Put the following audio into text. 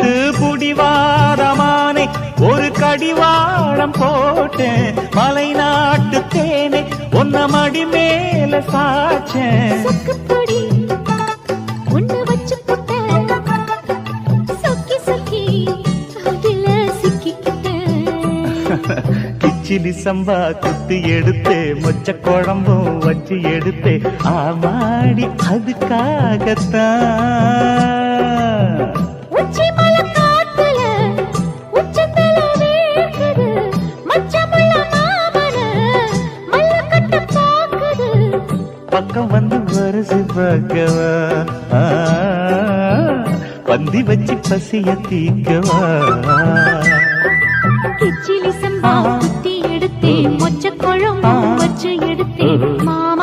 பட்டு புடிவாரமானே ஒரு கடிவாளம் போட்டேன் மலை நாட்டு தேனே ஒன்ன மடி மேல சாச்சேன் கிச்சிலி சம்பா குத்தி எடுத்தே மொச்ச குழம்பும் வச்சு எடுத்தே ஆமாடி அதுக்காகத்தான் பக்கம் வந்து வருது பகவா பந்தி வச்சு பசிய தீக்கவா கிச்சிலி சம்பா குத்தி எடுத்தே மொச்ச குழம்பு வச்சு எடுத்தே மாமா